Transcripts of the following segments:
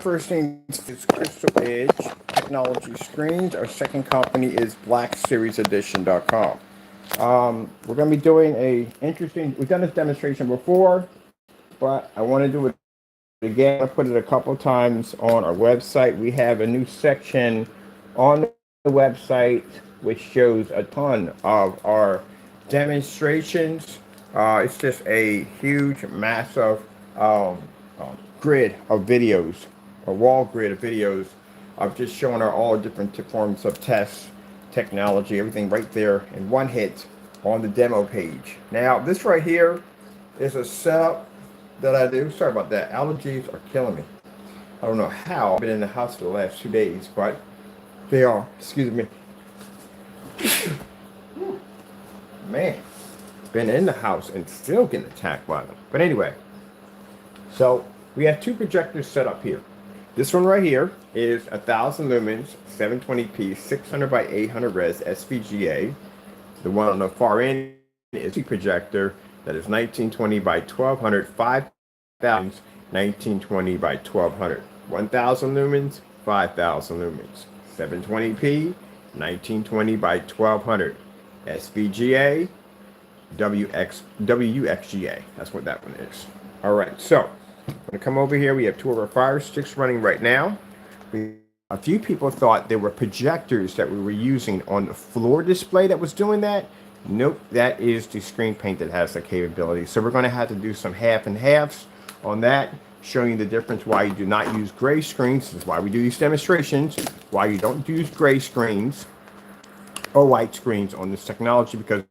First thing is Crystal Edge Technology Screens. Our second company is BlackSeriesEdition.com. We're going to be doing we've done this demonstration before, but I want to do it again. I put it a couple times on our website. We have a new section on the website which shows a ton of our demonstrations. It's just a huge, massive grid of videos, a wall grid of videos of just showing our all different forms of tests, technology, everything right there in one hit on the demo page. Now, this right here is a setup that I do. Sorry about that. Allergies are killing me. I don't know how. I've been in the house for the last 2 days, but they are. Excuse me. Man, been in the house and still getting attacked by them. But anyway, so we have two projectors set up here. This one right here is 1000 lumens, 720p, 600 by 800 res SVGA. The one on the far end is a projector that is 1920 by 1200, 5000, 1920 by 1200. 1000 lumens, 5000 lumens. 720p, 1920 by 1200. SVGA, WXGA. That's what that one is. All right, so I'm going to come over here. We have two of our Fire Sticks running right now. A few people thought there were projectors that we were using on the floor display that was doing that. Nope, that is the screen paint that has the capability. So we're going to have to do some half and halves on that, showing you the difference why you do not use gray screens. This is why we do these demonstrations, why you don't use gray screens or white screens on this technology, because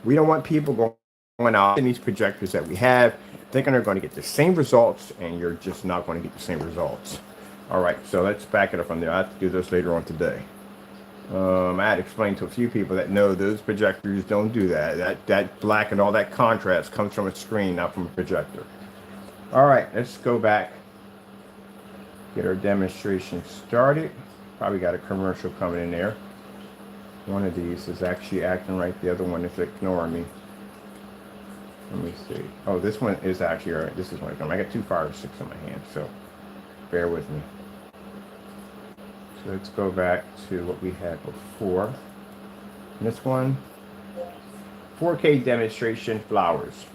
we don't want people going out in these projectors that we have thinking they're going to get the same results, and you're just not going to get the same results. All right, so let's back it up from there. I have to do this later on today. I had to explain to a few people that no, those projectors don't do that. That black and all that contrast comes from a screen, not from a projector. All right, let's go back, get our demonstration started. Probably got a commercial coming in there. One of these is actually acting right. The other one is ignoring me. Let me see. Oh, this one is actually all right. This is one coming. I got two Fire Sticks in my hand, so bear with me. So let's go back to what we had before. And this one, 4K demonstration flowers.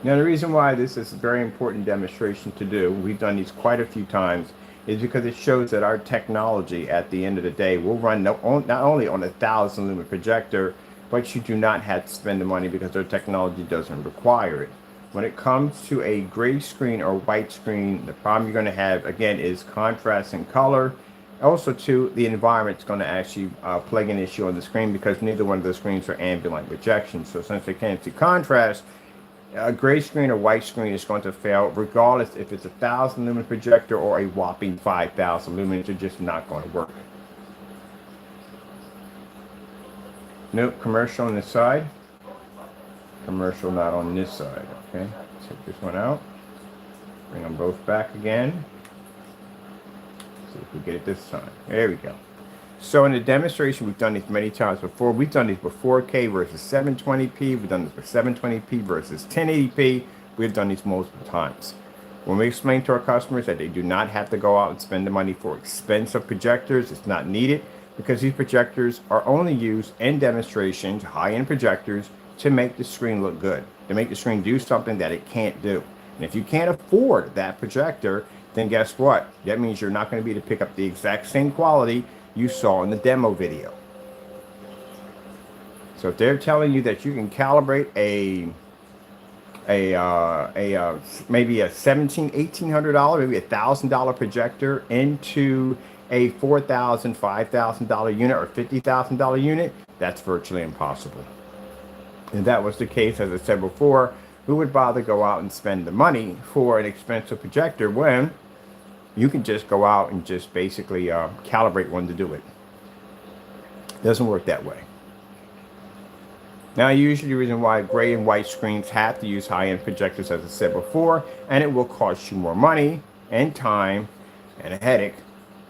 Now the reason why this is a very important demonstration to do, we've done these quite a few times, is because it shows that our technology at the end of the day will run not only on a 1000 lumen projector, but you do not have to spend the money because our technology doesn't require it. When it comes to a gray screen or white screen, the problem you're going to have, again, is contrast and color. Also, too, the environment's going to actually plague an issue on the screen because neither one of the screens are ambient projection. So since they can't see contrast, a gray screen or white screen is going to fail regardless if it's a 1000 lumen projector or a whopping 5000 lumens. They're just not going to work. Nope, commercial on this side. Commercial not on this side. Okay, take this one out. Bring them both back again. See if we get it this time. There we go. So in the demonstration, we've done these many times before. We've done these with 4K versus 720p. We've done this with 720p versus 1080p. We've done these multiple times. When we explain to our customers that they do not have to go out and spend the money for expensive projectors, it's not needed because these projectors are only used in demonstrations, high-end projectors, to make the screen look good, to make the screen do something that it can't do. And if you can't afford that projector, then guess what? That means you're not going to be able to pick up the exact same quality you saw in the demo video. So if they're telling you that you can calibrate maybe a $1,700, $1,800, maybe $1,000 projector into a $4,000, $5,000 unit or $50,000 unit, that's virtually impossible. And that was the case, as I said before. Who would bother go out and spend the money for an expensive projector when you can just go out and just basically calibrate one to do it? Doesn't work that way. Now, usually the reason why gray and white screens have to use high-end projectors, as I said before, and it will cost you more money and time and a headache,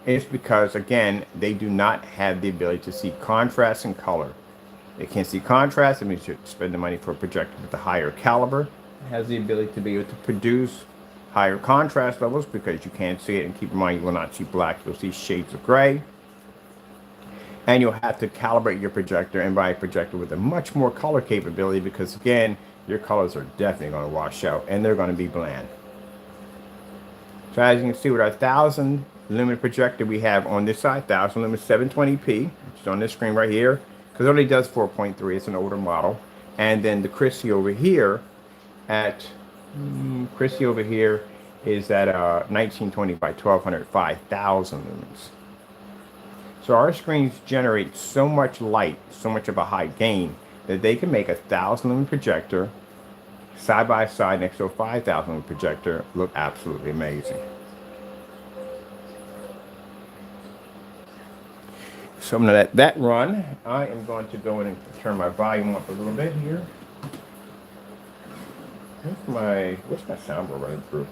is because, again, they do not have the ability to see contrast and color. They can't see contrast. It means you spend the money for a projector with a higher caliber. It has the ability to be able to produce higher contrast levels because you can't see it. And keep in mind, you will not see black. You'll see shades of gray. And you'll have to calibrate your projector and buy a projector with a much more color capability because, again, your colors are definitely going to wash out and they're going to be bland. So as you can see with our 1000 lumen projector we have on this side, 1000 lumen 720p, which is on this screen right here, because it only does 4.3, it's an older model. And then the Christie over here at, Christie over here is at 1920 by 1200, 5000 lumens. So our screens generate so much light, so much of a high gain, that they can make a 1000 lumen projector side by side next to a 5000 lumen projector look absolutely amazing. So I'm going to let that run. I am going to go in and turn my volume up a little bit here. What's my soundboard running through?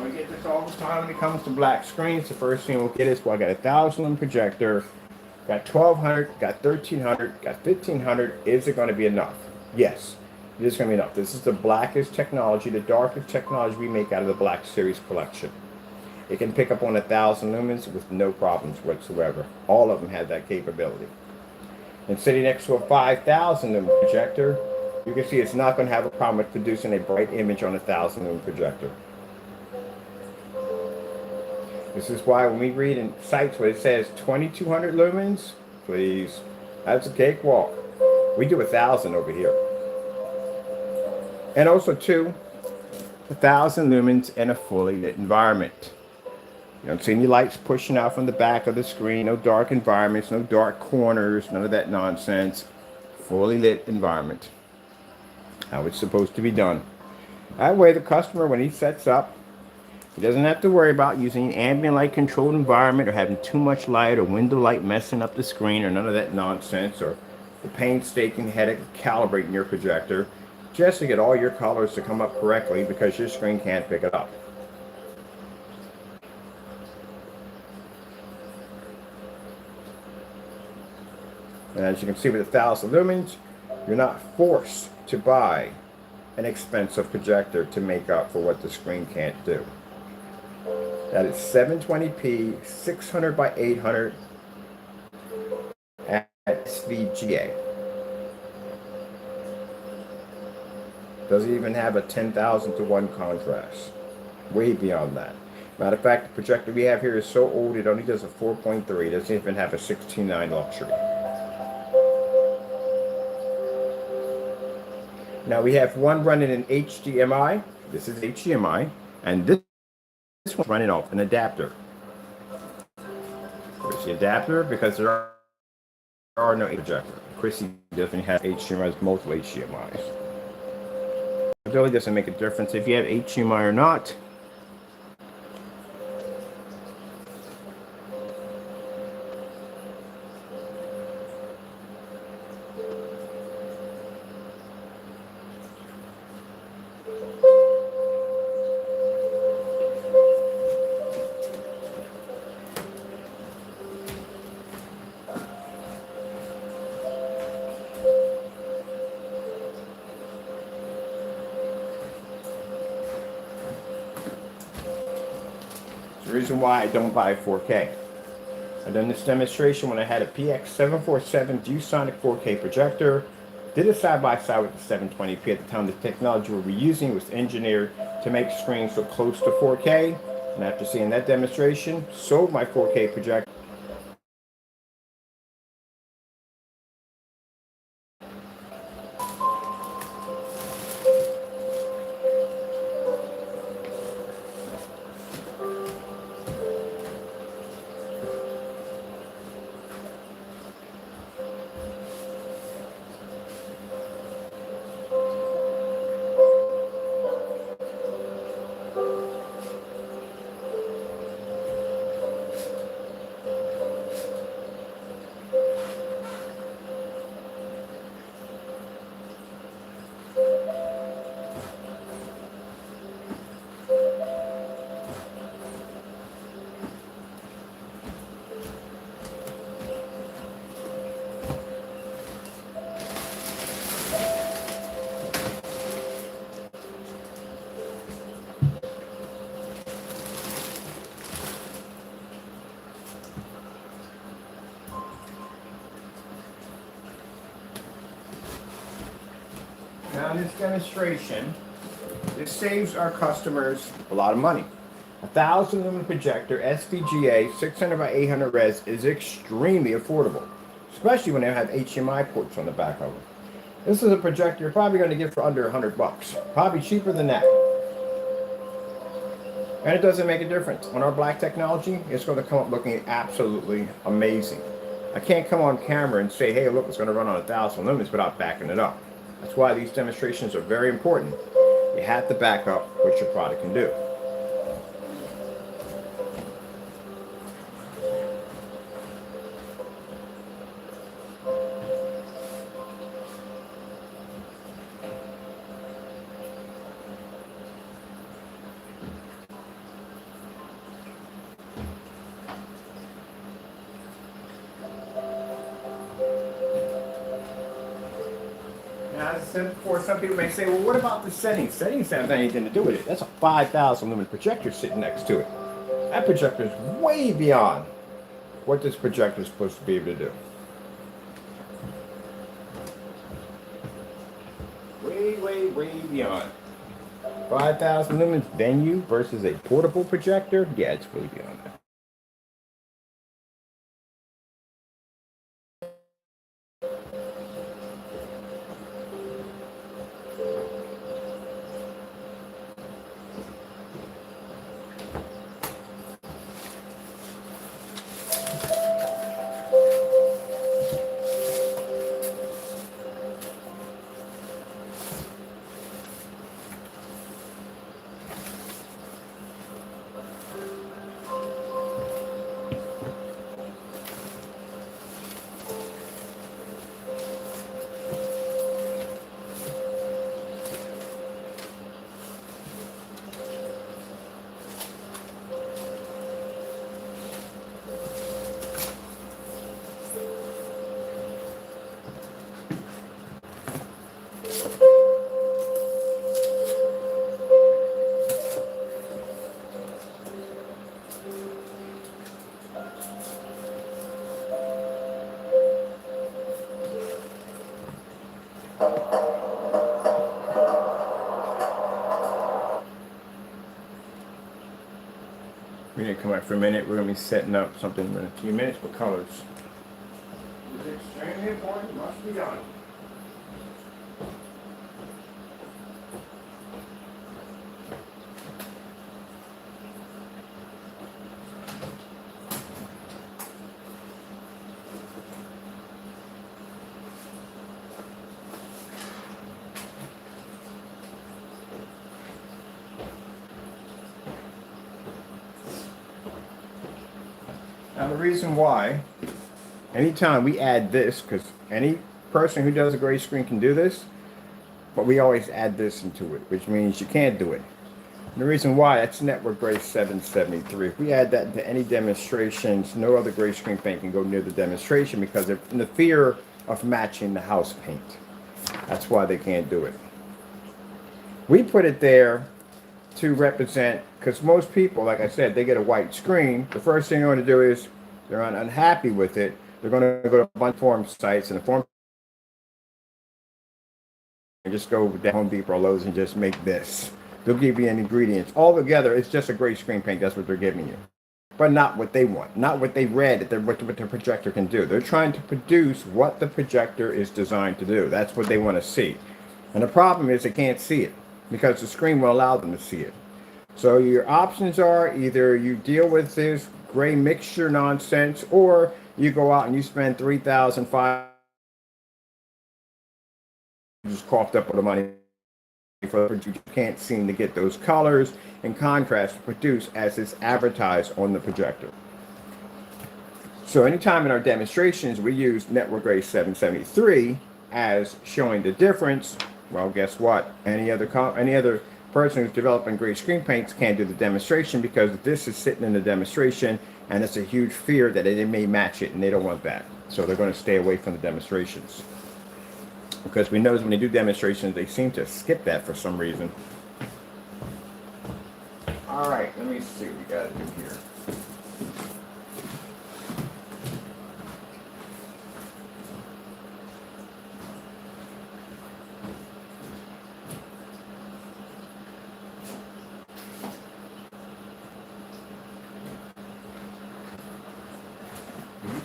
We get this all the time when it comes to black screens. The first thing we'll get is, well, I got a 1000 lumen projector, got 1200, got 1300, got 1500. Is it going to be enough? Yes, it is going to be enough. This is the blackest technology, the darkest technology we make out of the Black Series collection. It can pick up on 1000 lumens with no problems whatsoever. All of them have that capability. And sitting next to a 5000 lumen projector, you can see it's not going to have a problem with producing a bright image on a 1000 lumen projector. This is why when we read in sites where it says 2200 lumens, please, that's a cakewalk. We do 1000 over here. And also too, 1000 lumens in a fully lit environment. You don't see any lights pushing out from the back of the screen, no dark environments, no dark corners, none of that nonsense. Fully lit environment. How it's supposed to be done. That way the customer, when he sets up, he doesn't have to worry about using an ambient light controlled environment or having too much light or window light messing up the screen or none of that nonsense, or the painstaking headache of calibrating your projector just to get all your colors to come up correctly because your screen can't pick it up. And as you can see with 1000 lumens, you're not forced to buy an expensive projector to make up for what the screen can't do. That is 720p, 600 by 800 at SVGA. Doesn't even have a 10,000 to 1 contrast. Way beyond that. Matter of fact, the projector we have here is so old it only does a 4.3. It doesn't even have a 16:9 luxury. Now we have one running in HDMI. This is HDMI, and this one's running off an adapter. Where's the adapter? Because there are no projector. Christie doesn't have HDMIs, multiple HDMIs. It really doesn't make a difference if you have HDMI or not. The reason why I don't buy 4K. I done this demonstration when I had a PX747 ViewSonic 4K projector. Did it side by side with the 720p. At the time, the technology we were using was engineered to make screens so close to 4K. And after seeing that demonstration, sold my 4K projector. Now in this demonstration, this saves our customers a lot of money. 1,000 lumen projector, SVGA, 600 by 800 res is extremely affordable, especially when they have HDMI ports on the back of them. This is a projector you're probably going to get for under 100 bucks, probably cheaper than that. And it doesn't make a difference. On our black technology, it's going to come up looking absolutely amazing. I can't come on camera and say, hey, look, it's going to run on 1,000 lumens without backing it up. That's why these demonstrations are very important. You have to back up what your product can do. Now, as I said before, some people may say, well, what about the settings? Settings have anything to do with it. That's a 5,000 lumen projector sitting next to it. That projector is way beyond what this projector is supposed to be able to do. Way beyond. 5,000 lumens venue versus a portable projector? Yeah, it's way beyond that. We didn't come out for a minute. We're going to be setting up something in a few minutes with colors. It's extremely important, must be done. Now the reason why, anytime we add this, because any person who does a gray screen can do this, but we always add this into it, which means you can't do it. And the reason why, that's network gray 773. If we add that into any demonstrations, no other gray screen paint can go near the demonstration because they're in the fear of matching the house paint. That's why they can't do it. We put it there to represent, because most people, like I said, they get a white screen. The first thing they're going to do is, they're unhappy with it, they're going to go to a bunch of forum sites, and the forum and just go to Home Depot or Lowe's and just make this. They'll give you an ingredients. All together, it's just a gray screen paint. That's what they're giving you. But not what they want. Not what they read, what the projector can do. They're trying to produce what the projector is designed to do. That's what they want to see. And the problem is they can't see it, because the screen will allow them to see it. So your options are either you deal with this gray mixture nonsense, or you go out and you spend $3,500 just coughed up with the money for you can't seem to get those colors and contrast to produce as is advertised on the projector. So anytime in our demonstrations we use network gray 773 as showing the difference, well, guess what? Any other person who's developing gray screen paints can't do the demonstration, because this is sitting in the demonstration and it's a huge fear that they may match it, and they don't want that. So they're going to stay away from the demonstrations. Because we notice when they do demonstrations, they seem to skip that for some reason. All right, let me see what we got to do here.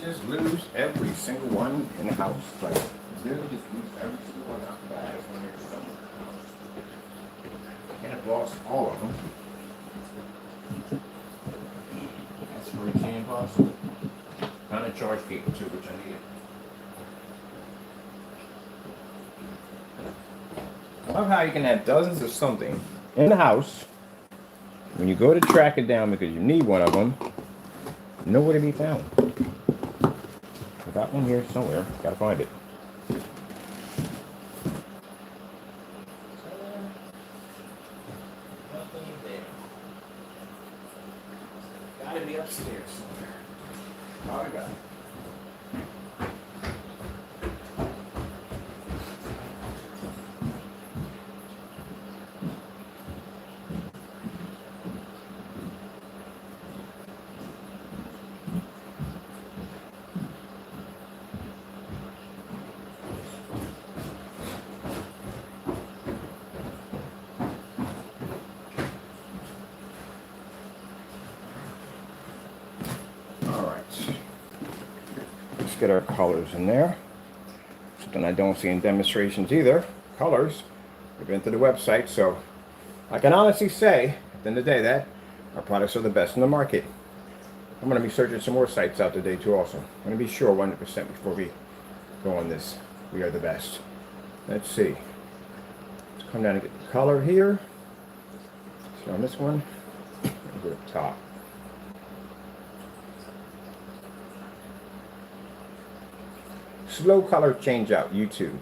just lose every single one in the house. Like, literally just lose every single one out the bag when there's someone in the house. And I've lost all of them. That's pretty impossible. Kind of charge people too, which I need. I love how you can have dozens of something in the house. When you go to track it down because you need one of them, nowhere to be found. I got one here somewhere. Gotta find it. Nothing there. Gotta be upstairs somewhere. Oh, I got it. Get our colors in there. Something I don't see in demonstrations either. Colors. We've been to the website, so I can honestly say at the end of the day that our products are the best in the market. I'm going to be searching some more sites out today too also. I'm going to be sure 100% before we go on this. We are the best. Let's see. Let's come down and get the color here. So on this one, go to the top. Slow color change out, YouTube.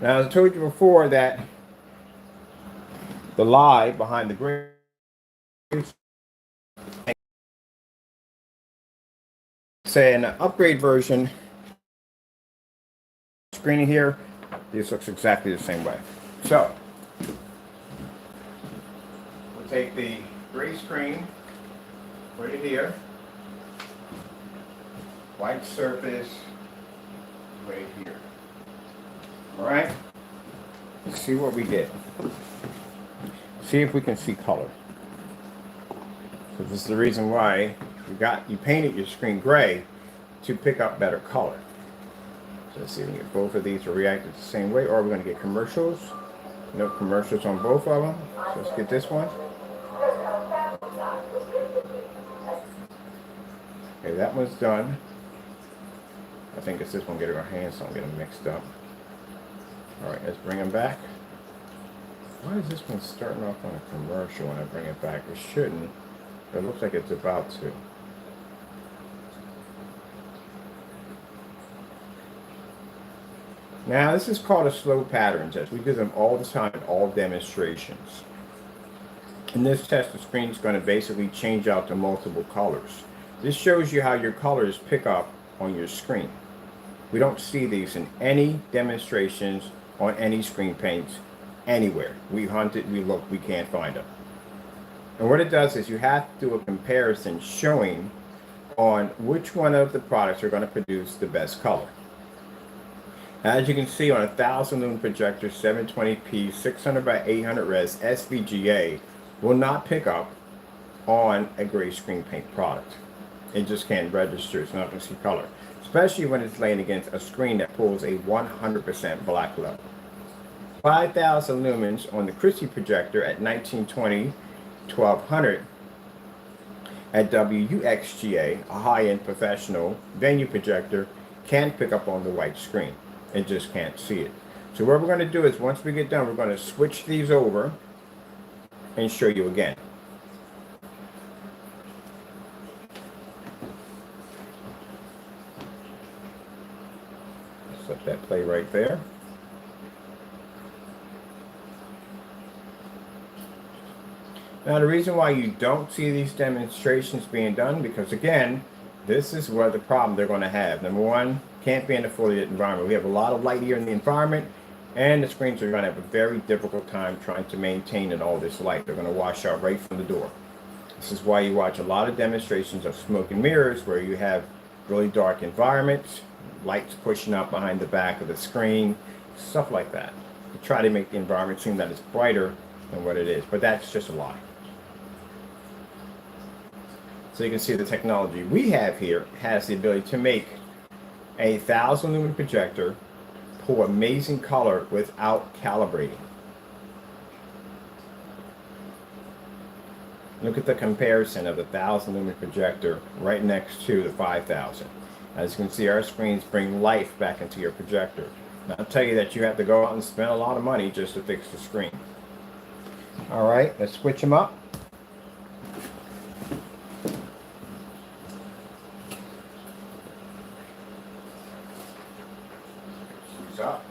Now, as I told you before that the lie behind the gray say an upgrade version screen here, this looks exactly the same way. So we'll take the gray screen, put it here. White surface right here. All right. Let's see what we get. See if we can see color. So this is the reason why you painted your screen gray to pick up better color. So let's see if we can get both of these to react the same way, or we're going to get commercials. No commercials on both of them. So let's get this one. Okay, that one's done. I think it's this one, get our hands so I don't get them mixed up. Alright, let's bring them back. Why is this one starting off on a commercial when I bring it back? It shouldn't, but it looks like it's about to. Now, this is called a slow pattern test. We do them all the time in all demonstrations. In this test, the screen is going to basically change out to multiple colors. This shows you how your colors pick up on your screen. We don't see these in any demonstrations on any screen paints anywhere. We hunted, we looked, we can't find them. And what it does is you have to do a comparison showing on which one of the products are going to produce the best color. As you can see on a 1000 lumen projector, 720p, 600 by 800 res, SVGA will not pick up on a gray screen paint product. It just can't register, it's not going to see color. Especially when it's laying against a screen that pulls a 100% black level. 5000 lumens on the Christie projector at 1920, 1200 at WUXGA, a high-end professional venue projector, can pick up on the white screen. It just can't see it. So what we're going to do is once we get done, we're going to switch these over and show you again. Let's let that play right there. Now the reason why you don't see these demonstrations being done, because again, this is where the problem they're going to have. Number one, can't be in a fully lit environment. We have a lot of light here in the environment, and the screens are going to have a very difficult time trying to maintain in all this light. They're going to wash out right from the door. This is why you watch a lot of demonstrations of smoke and mirrors where you have really dark environments, lights pushing up behind the back of the screen, stuff like that. To try to make the environment seem that it's brighter than what it is, but that's just a lie. So you can see the technology we have here has the ability to make a 1,000 lumen projector pull amazing color without calibrating. Look at the comparison of the 1,000 lumen projector right next to the 5,000. As you can see, our screens bring life back into your projector. Now, I'll tell you that you have to go out and spend a lot of money just to fix the screen. All right, let's switch them up. Up.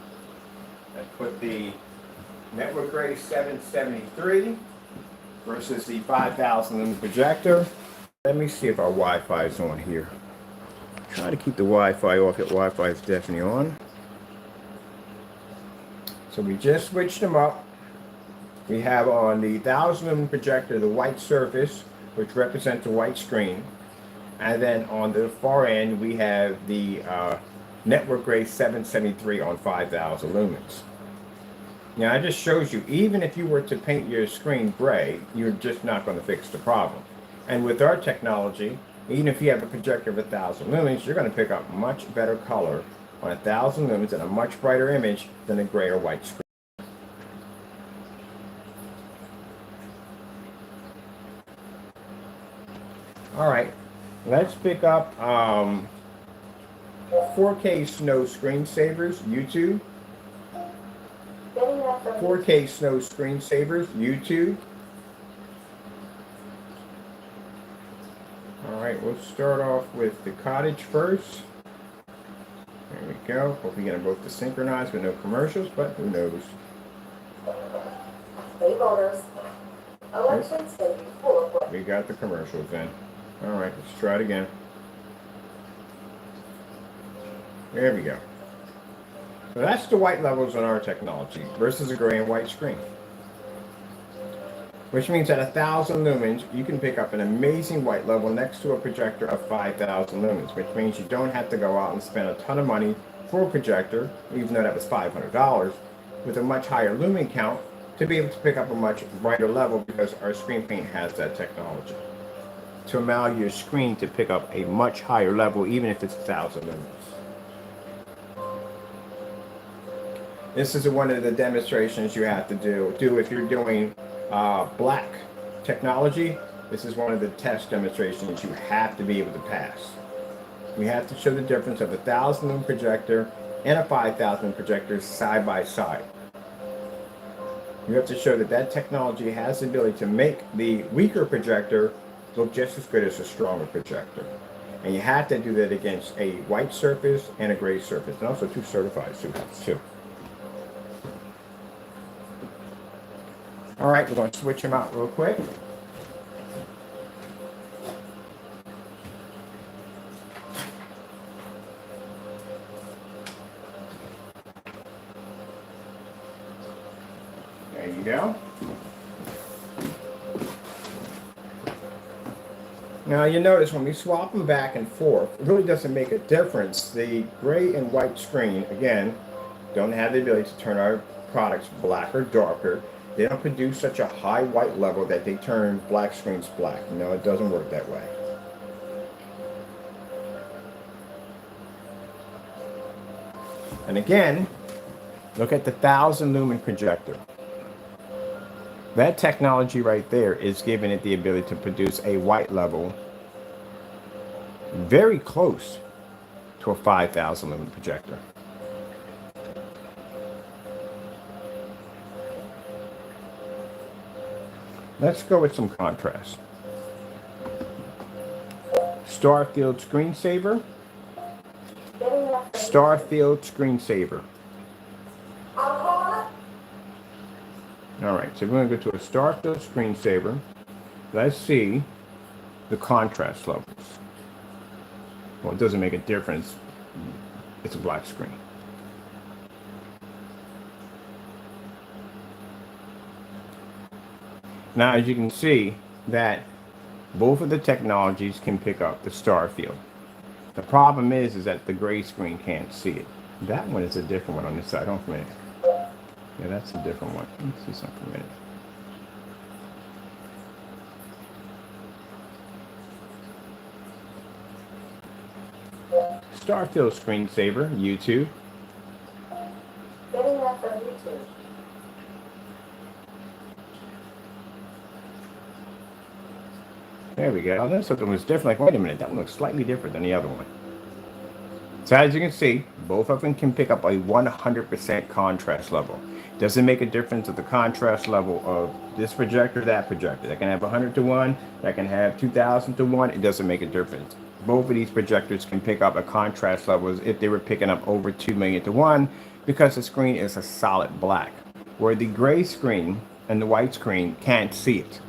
Let's put the network grade 773 versus the 5,000 lumen projector. Let me see if our Wi-Fi is on here. Try to keep the Wi-Fi off. That Wi-Fi is definitely on. So we just switched them up. We have on the 1,000 lumen projector the white surface, which represents the white screen. And then on the far end, we have the network grade 773 on 5,000 lumens. Now, it just shows you, even if you were to paint your screen gray, you're just not going to fix the problem. And with our technology, even if you have a projector of 1,000 lumens, you're going to pick up much better color on 1,000 lumens and a much brighter image than a gray or white screen. All right, let's pick up 4K Snow Screensavers, YouTube. 4K Snow Screensavers, YouTube. All right, we'll start off with the cottage first. There we go. Hope we get them both to synchronize with no commercials, but who knows? Hey voters, elections can be full of... We got the commercials then. All right, let's try it again. There we go. So that's the white levels on our technology versus a gray and white screen. Which means at 1,000 lumens, you can pick up an amazing white level next to a projector of 5,000 lumens, which means you don't have to go out and spend a ton of money for a projector, even though that was $500, with a much higher lumen count to be able to pick up a much brighter level because our screen paint has that technology. To allow your screen to pick up a much higher level, even if it's 1,000 lumens. This is one of the demonstrations you have to do if you're doing black technology. This is one of the test demonstrations you have to be able to pass. We have to show the difference of a 1,000 lumen projector and a 5,000 projector side by side. You have to show that that technology has the ability to make the weaker projector look just as good as a stronger projector. And you have to do that against a white surface and a gray surface, and also two certified students too. All right, we're going to switch them out real quick. There you go. Now you notice when we swap them back and forth, it really doesn't make a difference. The gray and white screen, again, don't have the ability to turn our products black or darker. They don't produce such a high white level that they turn black screens black. No, it doesn't work that way. And again, look at the 1,000 lumen projector. That technology right there is giving it the ability to produce a white level very close to a 5,000 lumen projector. Let's go with some contrast. Starfield Screensaver. Starfield Screensaver. All right, so we're going to go to a Starfield Screensaver. Let's see the contrast levels. Well, it doesn't make a difference. It's a black screen. Now, as you can see, that both of the technologies can pick up the star field. The problem is that the gray screen can't see it. That one is a different one on this side. Hold on for a minute. Yeah, that's a different one. Let me see something for a minute. Starfield screensaver, YouTube. Getting that from YouTube. There we go. This one was different. Like, wait a minute, that one looks slightly different than the other one. So as you can see, both of them can pick up a 100% contrast level. Doesn't make a difference of the contrast level of this projector, that projector. That can have 100 to 1, that can have 2000 to 1. It doesn't make a difference. Both of these projectors can pick up a contrast level as if they were picking up over 2 million to 1 because the screen is a solid black. Where the gray screen and the white screen can't see it.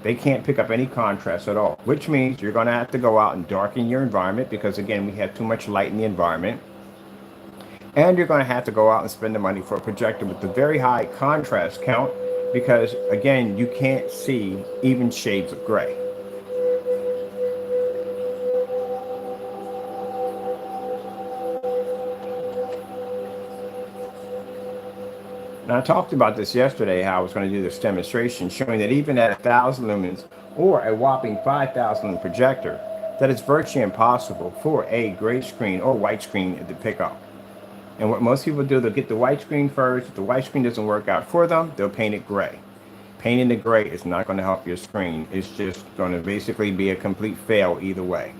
They can't pick up any contrast at all, which means you're going to have to go out and darken your environment because, again, we have too much light in the environment. And you're going to have to go out and spend the money for a projector with a very high contrast count because, again, you can't see even shades of gray. Now, I talked about this yesterday, how I was going to do this demonstration showing that even at 1,000 lumens or a whopping 5,000 lumen projector, that it's virtually impossible for a gray screen or white screen to pick up. And what most people do, they'll get the white screen first. If the white screen doesn't work out for them, they'll paint it gray. Painting the gray is not going to help your screen. It's just going to basically be a complete fail either way.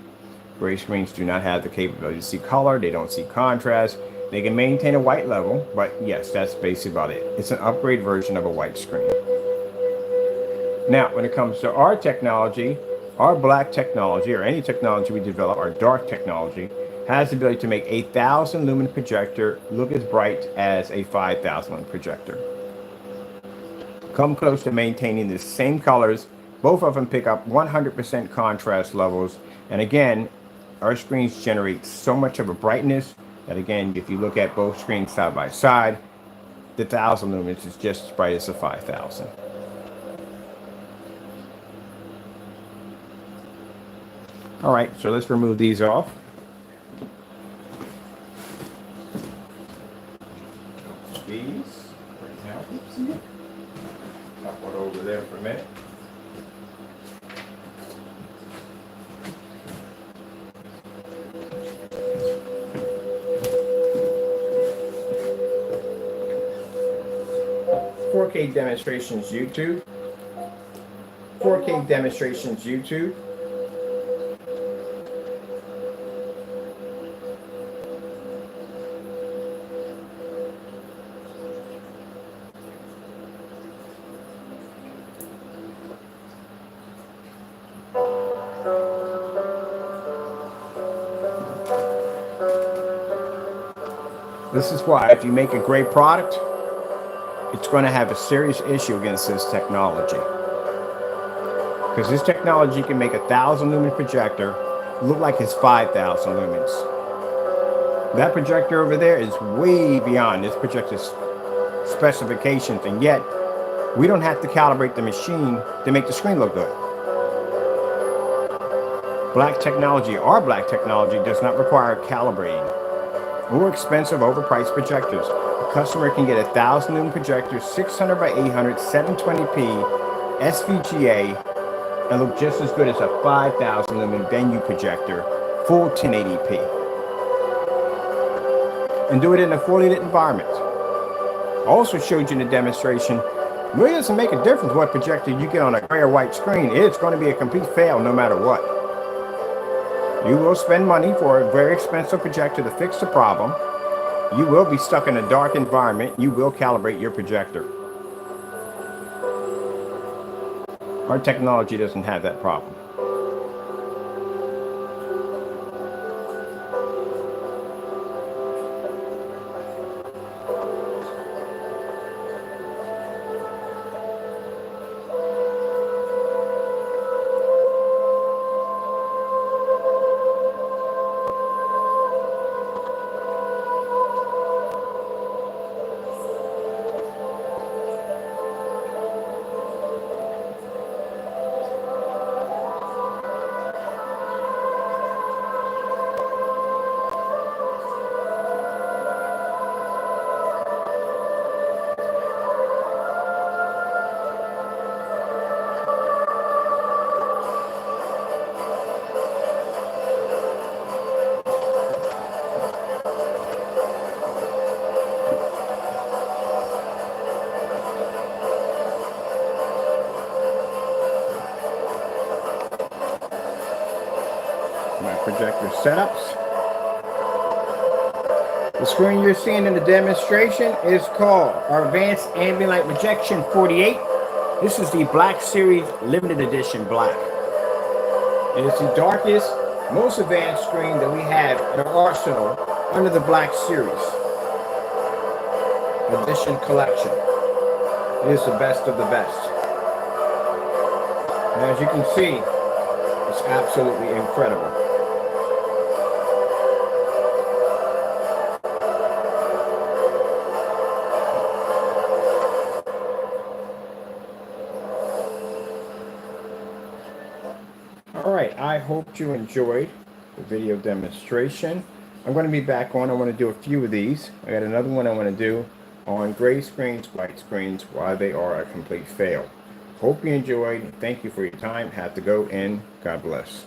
Gray screens do not have the capability to see color. They don't see contrast. They can maintain a white level, but yes, that's basically about it. It's an upgrade version of a white screen. Now, when it comes to our technology, our black technology, or any technology we develop, our dark technology, has the ability to make a 1,000 lumen projector look as bright as a 5,000 lumen projector. Come close to maintaining the same colors. Both of them pick up 100% contrast levels. And again, our screens generate so much of a brightness that, again, if you look at both screens side by side, the 1,000 lumens is just as bright as the 5,000. All right, so let's remove these off. These right now. Oops. Pop one over there for a minute. "4K demonstrations YouTube. 4K demonstrations YouTube. This is why if you make a great product, it's going to have a serious issue against this technology. Because this technology can make a 1,000 lumen projector look like it's 5,000 lumens. That projector over there is way beyond this projector's specifications, and yet we don't have to calibrate the machine to make the screen look good. Black technology, our black technology, does not require calibrating. More expensive, overpriced projectors. A customer can get a 1,000 lumen projector, 600 by 800, 720p, SVGA, and look just as good as a 5,000 lumen venue projector, full 1080p. And do it in a fully lit environment. I also showed you in the demonstration, it really doesn't make a difference what projector you get on a gray or white screen. It's going to be a complete fail no matter what. You will spend money for a very expensive projector to fix the problem. You will be stuck in a dark environment. You will calibrate your projector. Our technology doesn't have that problem. projector setups. The screen you're seeing in the demonstration is called our Advanced Ambient Light Projection 48. This is the Black Series Limited Edition Black. It is the darkest, most advanced screen that we have in our arsenal under the Black Series Edition collection. It is the best of the best. And as you can see, it's absolutely incredible. Alright, I hope you enjoyed the video demonstration. I'm going to be back on. I want to do a few of these. I got another one I want to do on gray screens, white screens, why they are a complete fail. Hope you enjoyed. Thank you for your time. Have to go, and God bless.